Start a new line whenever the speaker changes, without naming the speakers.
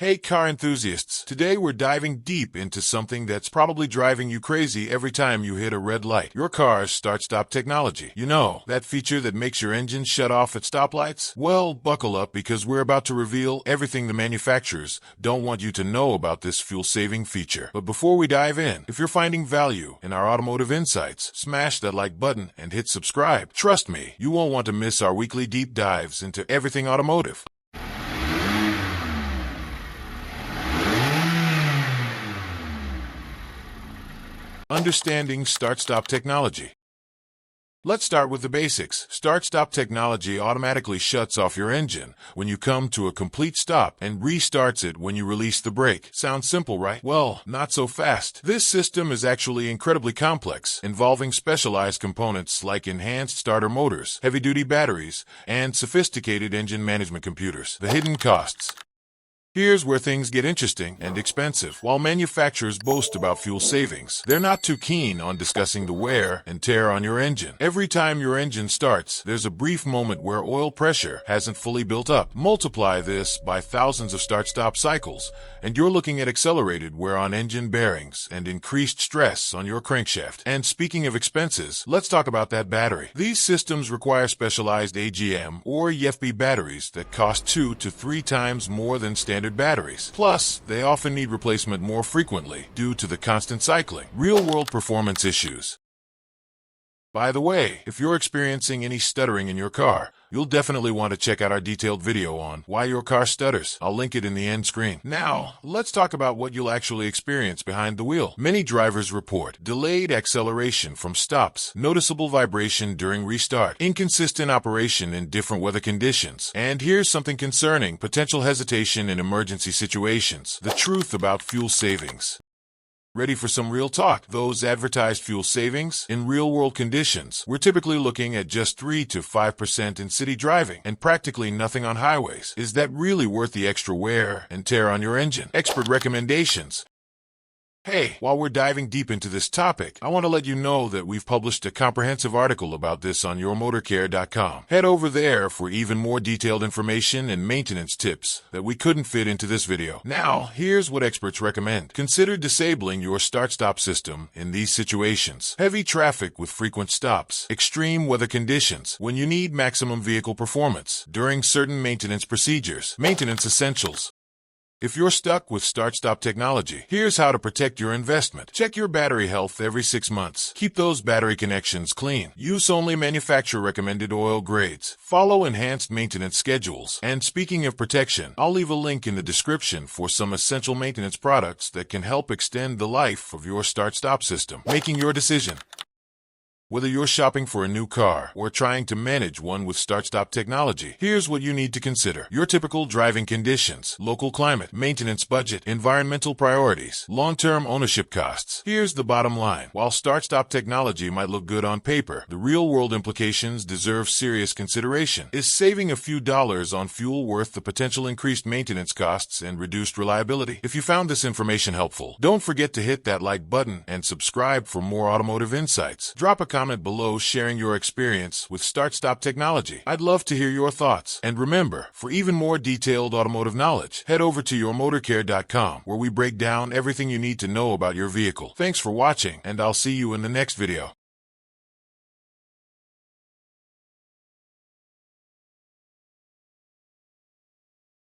Hey car enthusiasts, today we're diving deep into something that's probably driving you crazy every time you hit a red light. Your car's start-stop technology. You know, that feature that makes your engine shut off at stoplights? Well, buckle up because we're about to reveal everything the manufacturers don't want you to know about this fuel-saving feature. But before we dive in, if you're finding value in our automotive insights, smash that like button and hit subscribe. Trust me, you won't want to miss our weekly deep dives into everything automotive. Understanding start-stop technology. Let's start with the basics. Start-stop technology automatically shuts off your engine when you come to a complete stop and restarts it when you release the brake. Sounds simple, right? Well, not so fast. This system is actually incredibly complex, involving specialized components like enhanced starter motors, heavy-duty batteries, and sophisticated engine management computers. The hidden costs. Here's where things get interesting and expensive. While manufacturers boast about fuel savings, they're not too keen on discussing the wear and tear on your engine. Every time your engine starts, there's a brief moment where oil pressure hasn't fully built up. Multiply this by thousands of start-stop cycles, and you're looking at accelerated wear on engine bearings and increased stress on your crankshaft. And speaking of expenses, let's talk about that battery. These systems require specialized AGM or EFB batteries that cost 2 to 3 times more than standard batteries. Plus, they often need replacement more frequently due to the constant cycling. Real-world performance issues. By the way, if you're experiencing any stuttering in your car, you'll definitely want to check out our detailed video on why your car stutters. I'll link it in the end screen. Now, let's talk about what you'll actually experience behind the wheel. Many drivers report delayed acceleration from stops, noticeable vibration during restart, inconsistent operation in different weather conditions, and here's something concerning: potential hesitation in emergency situations. The truth about fuel savings. Ready for some real talk? Those advertised fuel savings in real-world conditions, we're typically looking at just 3 to 5% in city driving and practically nothing on highways. Is that really worth the extra wear and tear on your engine? Expert recommendations. Hey, while we're diving deep into this topic, I want to let you know that we've published a comprehensive article about this on yourmotorcare.com. Head over there for even more detailed information and maintenance tips that we couldn't fit into this video. Now, here's what experts recommend. Consider disabling your start-stop system in these situations: heavy traffic with frequent stops, extreme weather conditions, when you need maximum vehicle performance, during certain maintenance procedures. Maintenance essentials. If you're stuck with start-stop technology, here's how to protect your investment. Check your battery health every 6 months. Keep those battery connections clean. Use only manufacturer-recommended oil grades. Follow enhanced maintenance schedules. And speaking of protection, I'll leave a link in the description for some essential maintenance products that can help extend the life of your start-stop system. Making your decision. Whether you're shopping for a new car or trying to manage one with start-stop technology, here's what you need to consider: your typical driving conditions, local climate, maintenance budget, environmental priorities, long-term ownership costs. Here's the bottom line. While start-stop technology might look good on paper, the real-world implications deserve serious consideration. Is saving a few dollars on fuel worth the potential increased maintenance costs and reduced reliability? If you found this information helpful, don't forget to hit that like button and subscribe for more automotive insights. Drop a comment below sharing your experience with start-stop technology. I'd love to hear your thoughts. And remember, for even more detailed automotive knowledge, head over to yourmotorcare.com, where we break down everything you need to know about your vehicle. Thanks for watching, and I'll see you in the next video.